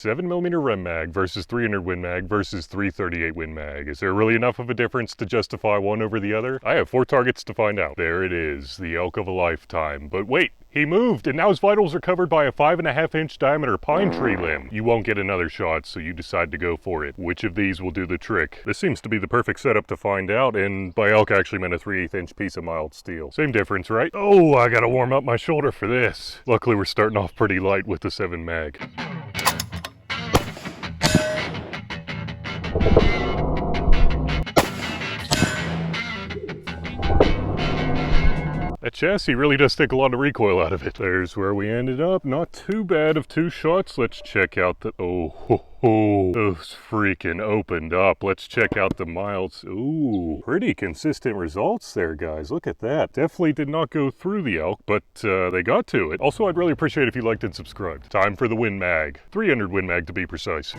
7mm Rem mag versus 300 Win Mag versus 338 Win Mag. Is there really enough of a difference to justify one over the other? I have 4 targets to find out. There it is, the elk of a lifetime. But wait, he moved, and now his vitals are covered by a 5.5-inch diameter pine tree limb. You won't get another shot, so you decide to go for it. Which of these will do the trick? This seems to be the perfect setup to find out, and by elk actually meant a 3/8-inch piece of mild steel. Same difference, right? Oh, I gotta warm up my shoulder for this. Luckily, we're starting off pretty light with the 7 mag. That chassis really does take a lot of recoil out of it. There's where we ended up. Not too bad of 2 shots. Let's check out the... those freaking opened up. Let's check out the milds. Ooh, pretty consistent results there, guys. Look at that. Definitely did not go through the elk, but they got to it. Also, I'd really appreciate if you liked and subscribed. Time for the Win Mag. 300 Win Mag to be precise.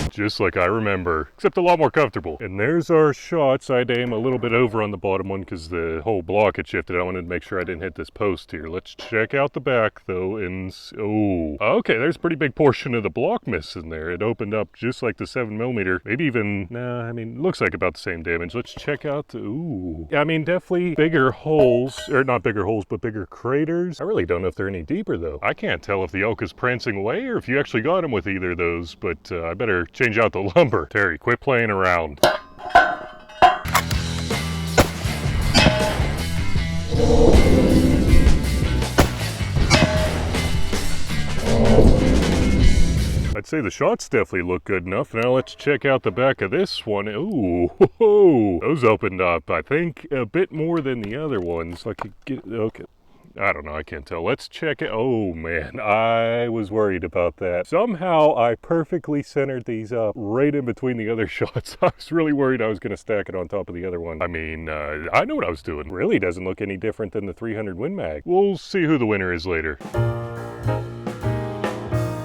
Just like I remember, except a lot more comfortable. And there's our shots. I'd aim a little bit over on the bottom one because the whole block had shifted. I wanted to make sure I didn't hit this post here. Let's check out the back though, and oh, okay, there's a pretty big portion of the block missing there. It opened up just like the 7mm, maybe even, nah, I mean, looks like about the same damage. Let's check out the, ooh. I mean, definitely bigger holes, or not bigger holes, but bigger craters. I really don't know if they're any deeper though. I can't tell if the elk is prancing away or if you actually got him with either of those, but I better change out the lumber. Terry, quit playing around. I'd say the shots definitely look good enough. Now let's check out the back of this one. Ooh, those opened up, I think, a bit more than the other ones. I could get, okay. I don't know, I can't tell. Let's check it. Oh man, I was worried about that. Somehow I perfectly centered these up right in between the other shots. I was really worried I was gonna stack it on top of the other one. I mean, I know what I was doing. Really doesn't look any different than the 300 Win Mag. We'll see who the winner is later.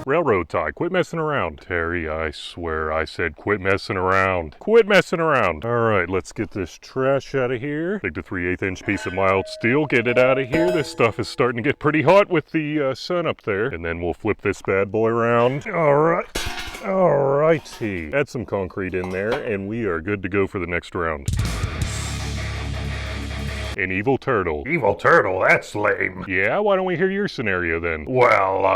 Railroad tie, quit messing around. Terry, I swear I said quit messing around. Quit messing around. All right, let's get this trash out of here. Take the 3/8-inch piece of mild steel, get it out of here. This stuff is starting to get pretty hot with the sun up there. And then we'll flip this bad boy around. All right. Alrighty. Add some concrete in there and we are good to go for the next round. An evil turtle. Evil turtle? That's lame. Yeah, why don't we hear your scenario then? Well,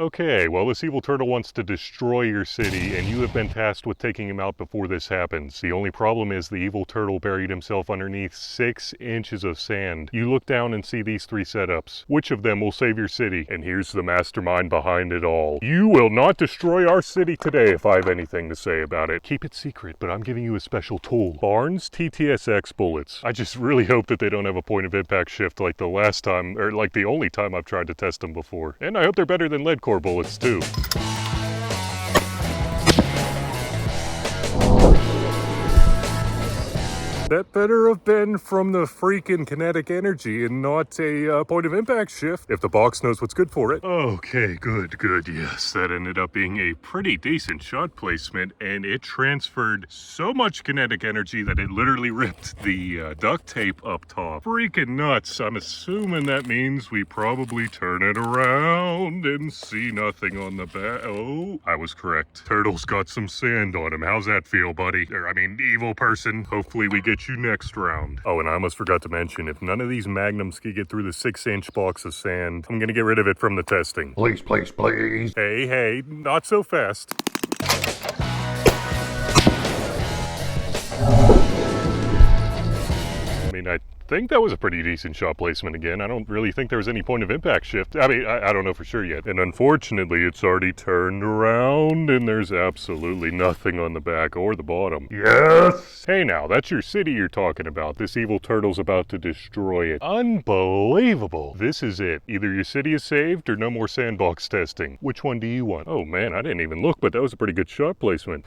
okay, well this evil turtle wants to destroy your city and you have been tasked with taking him out before this happens. The only problem is the evil turtle buried himself underneath 6 inches of sand. You look down and see these 3 setups. Which of them will save your city? And here's the mastermind behind it all. You will not destroy our city today if I have anything to say about it. Keep it secret, but I'm giving you a special tool. Barnes TTSX bullets. I just really hope that they don't have a point of impact shift like the last time, or like the only time I've tried to test them before. And I hope they're better than lead core bullets too. That better have been from the freaking kinetic energy and not a point of impact shift, if the box knows what's good for it. Okay, good, yes. That ended up being a pretty decent shot placement, and it transferred so much kinetic energy that it literally ripped the duct tape up top. Freaking nuts. I'm assuming that means we probably turn it around and see nothing on the back. Oh, I was correct. Turtle's got some sand on him. How's that feel, buddy? Or, I mean, evil person. Hopefully we get you next round. Oh, and I almost forgot to mention, if none of these magnums can get through the 6-inch box of sand, I'm gonna get rid of it from the testing. Please, please, please. Hey, not so fast. I mean, I think that was a pretty decent shot placement again. I don't really think there was any point of impact shift. I mean, I don't know for sure yet. And unfortunately, it's already turned around and there's absolutely nothing on the back or the bottom. Yes! Hey now, that's your city you're talking about. This evil turtle's about to destroy it. Unbelievable. This is it. Either your city is saved or no more sandbox testing. Which one do you want? Oh man, I didn't even look, but that was a pretty good shot placement.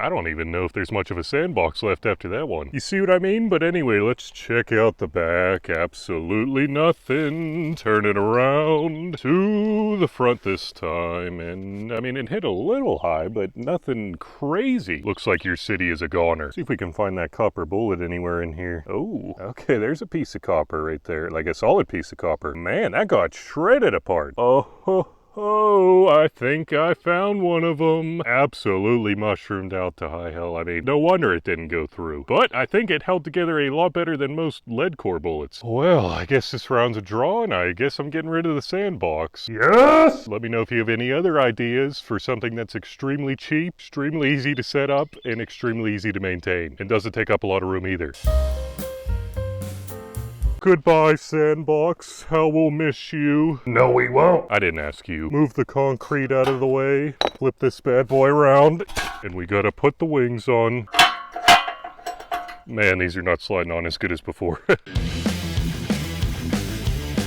I don't even know if there's much of a sandbox left after that one. You see what I mean? But anyway, let's check out the back. Absolutely nothing. Turn it around to the front this time. And I mean, it hit a little high, but nothing crazy. Looks like your city is a goner. See if we can find that copper bullet anywhere in here. Oh, okay, there's a piece of copper right there. Like a solid piece of copper. Man, that got shredded apart. Oh, I think I found one of them. Absolutely mushroomed out to high hell. I mean, no wonder it didn't go through. But I think it held together a lot better than most lead core bullets. Well, I guess this round's a draw, and I guess I'm getting rid of the sandbox. Yes! Let me know if you have any other ideas for something that's extremely cheap, extremely easy to set up, and extremely easy to maintain. And doesn't take up a lot of room either. Goodbye, sandbox. How we'll miss you. No, we won't. I didn't ask you. Move the concrete out of the way. Flip this bad boy around. And we gotta put the wings on. Man, these are not sliding on as good as before.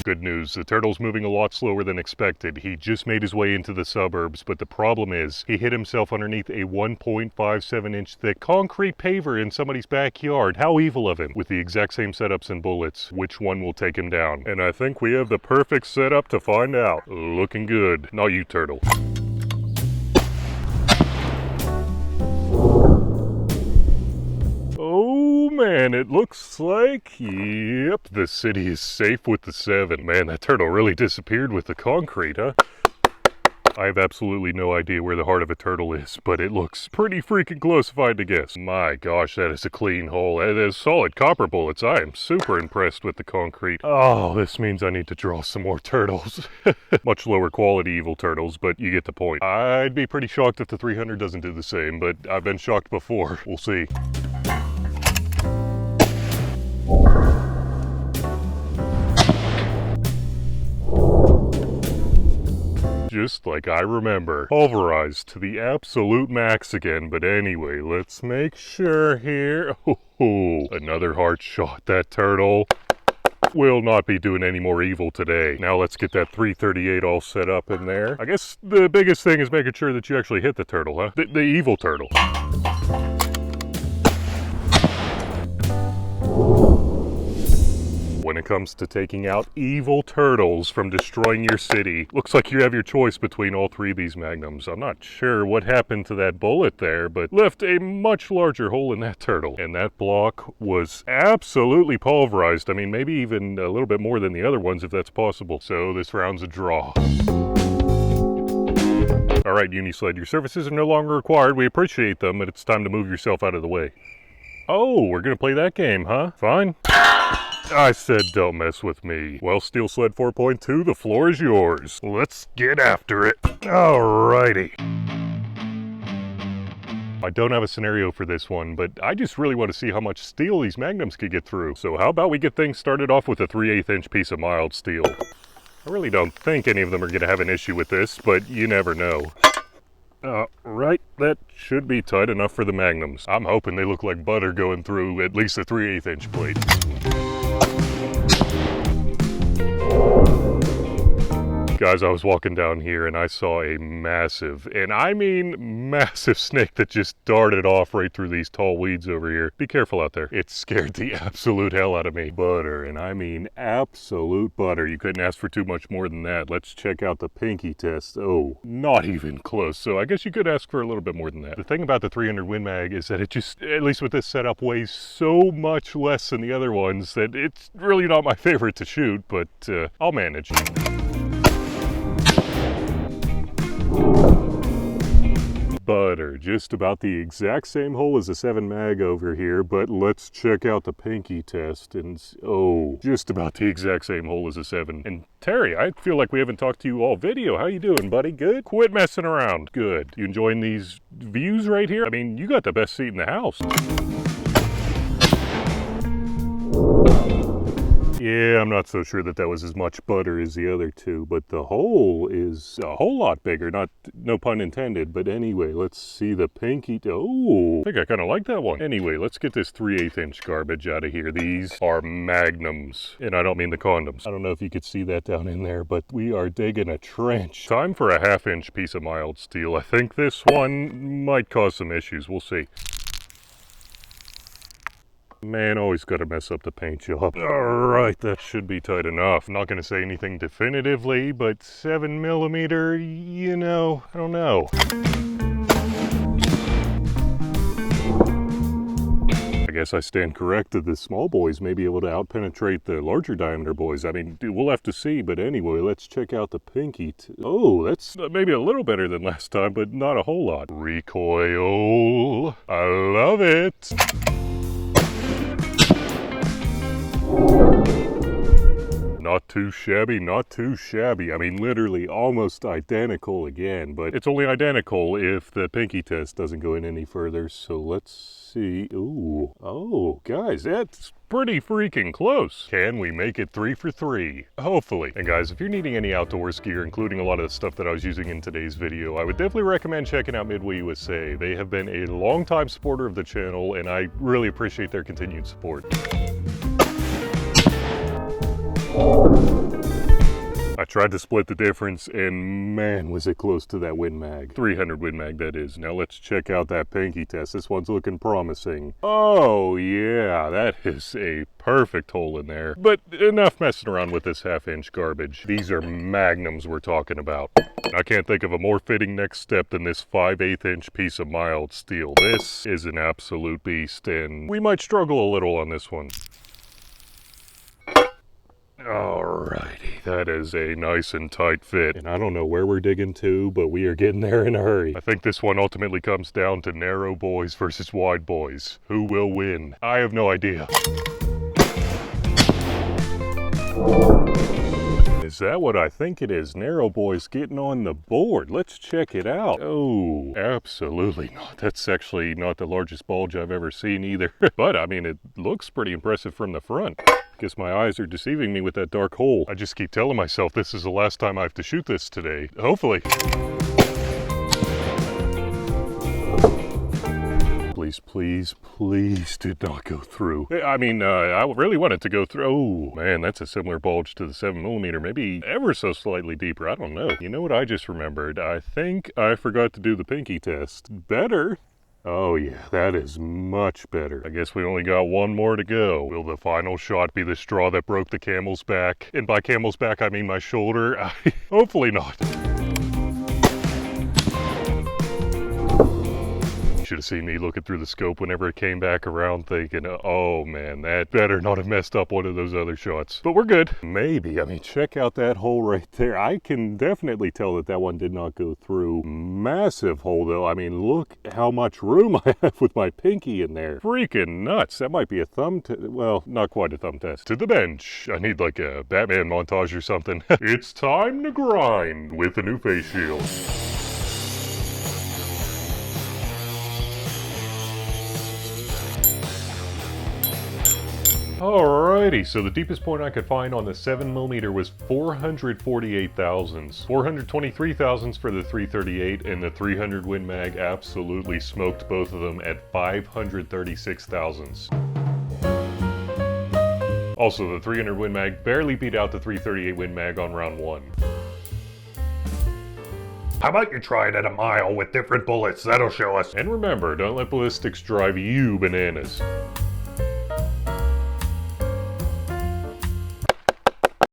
Good news, the turtle's moving a lot slower than expected. He just made his way into the suburbs, but the problem is, he hit himself underneath a 1.57 inch thick concrete paver in somebody's backyard. How evil of him. With the exact same setups and bullets, which one will take him down? And I think we have the perfect setup to find out. Looking good. Not you, turtle. Oh man, it looks like, yep, the city is safe with the 7. Man, that turtle really disappeared with the concrete, huh? I have absolutely no idea where the heart of a turtle is, but it looks pretty freaking close if I had to guess. My gosh, that is a clean hole. That is solid copper bullets. I am super impressed with the concrete. Oh, this means I need to draw some more turtles. Much lower quality evil turtles, but you get the point. I'd be pretty shocked if the 300 doesn't do the same, but I've been shocked before. We'll see. Just like I remember. Pulverized to the absolute max again, but anyway, let's make sure here. Oh, another heart shot. That turtle will not be doing any more evil today. Now let's get that 338 all set up in there. I guess the biggest thing is making sure that you actually hit the turtle, huh? The evil turtle. When it comes to taking out evil turtles from destroying your city, looks like you have your choice between all 3 of these magnums. I'm not sure what happened to that bullet there, but left a much larger hole in that turtle. And that block was absolutely pulverized. I mean, maybe even a little bit more than the other ones if that's possible. So this round's a draw. Alright, Unisled, your services are no longer required. We appreciate them, but it's time to move yourself out of the way. Oh, we're gonna play that game, huh? Fine. I said don't mess with me. Well, Steel Sled 4.2, the floor is yours. Let's get after it. Alrighty. I don't have a scenario for this one, but I just really want to see how much steel these magnums could get through. So how about we get things started off with a 3/8 inch piece of mild steel. I really don't think any of them are going to have an issue with this, but you never know. Right, that should be tight enough for the magnums. I'm hoping they look like butter going through at least a 3/8 inch plate. Guys, I was walking down here and I saw a massive, and I mean massive snake that just darted off right through these tall weeds over here. Be careful out there. It scared the absolute hell out of me. Butter, and I mean absolute butter. You couldn't ask for too much more than that. Let's check out the pinky test. Oh, not even close. So I guess you could ask for a little bit more than that. The thing about the 300 Win Mag is that it just, at least with this setup, weighs so much less than the other ones that it's really not my favorite to shoot, but I'll manage. Butter, just about the exact same hole as the 7 mag over here, but let's check out the pinky test, and oh, just about the exact same hole as the 7. And Terry, I feel like we haven't talked to you all video. How you doing, buddy? Good? Quit messing around. Good. You enjoying these views right here? I mean, you got the best seat in the house. Yeah, I'm not so sure that that was as much butter as the other two, but the hole is a whole lot bigger, no pun intended, but anyway, let's see the pinky. Oh, I think I kind of like that one. Anyway, let's get this 3/8 inch garbage out of here. These are magnums, and I don't mean the condoms. I don't know if you could see that down in there, but we are digging a trench. Time for a 1/2 inch piece of mild steel. I think this one might cause some issues. We'll see. Man, always gotta mess up the paint job. Alright, that should be tight enough. I'm not gonna say anything definitively, but 7mm, you know, I don't know. I guess I stand corrected. The small boys may be able to outpenetrate the larger diameter boys. I mean, we'll have to see, but anyway, let's check out the pinky. Oh, that's maybe a little better than last time, but not a whole lot. Recoil. I love it. Not too shabby, not too shabby. I mean, literally almost identical again, but it's only identical if the pinky test doesn't go in any further. So let's see. Ooh, oh, guys, that's pretty freaking close. Can we make it 3 for 3? Hopefully. And guys, if you're needing any outdoors gear, including a lot of the stuff that I was using in today's video, I would definitely recommend checking out Midway USA. They have been a longtime supporter of the channel, and I really appreciate their continued support. I tried to split the difference, and man, was it close to that Win Mag. 300 Win Mag, that is. Now let's check out that pinky test. This one's looking promising. Oh yeah, that is a perfect hole in there. But enough messing around with this 1/2 inch garbage. These are magnums we're talking about. I can't think of a more fitting next step than this 5/8 inch piece of mild steel. This is an absolute beast, and we might struggle a little on this one. Alrighty, that is a nice and tight fit. And I don't know where we're digging to, but we are getting there in a hurry. I think this one ultimately comes down to narrow boys versus wide boys. Who will win? I have no idea. Is that what I think it is? Narrow boys getting on the board. Let's check it out. Oh, absolutely not. That's actually not the largest bulge I've ever seen either. But I mean, it looks pretty impressive from the front. Guess my eyes are deceiving me with that dark hole. I just keep telling myself this is the last time I have to shoot this today. Hopefully. Please, please, please did not go through. I mean, I really wanted to go through. Oh, man, that's a similar bulge to the 7mm, maybe ever so slightly deeper. I don't know. You know what I just remembered? I think I forgot to do the pinky test. Better. Oh yeah, that is much better. I guess we only got one more to go. Will the final shot be the straw that broke the camel's back? And by camel's back, I mean my shoulder. Hopefully not. Should have seen me looking through the scope whenever it came back around thinking, oh man, that better not have messed up one of those other shots. But we're good. Maybe. I mean, check out that hole right there. I can definitely tell that that one did not go through. Massive hole though. I mean, look how much room I have with my pinky in there. Freaking nuts. That might be a thumb test. Well, not quite a thumb test. To the bench. I need like a Batman montage or something. It's time to grind with the new face shield. Alrighty, so the deepest point I could find on the 7mm was 448 thousandths. 423 thousandths for the 338, and the 300 Win Mag absolutely smoked both of them at 536 thousandths. Also, the 300 Win Mag barely beat out the 338 Win Mag on round 1. How about you try it at a mile with different bullets? That'll show us. And remember, don't let ballistics drive you bananas.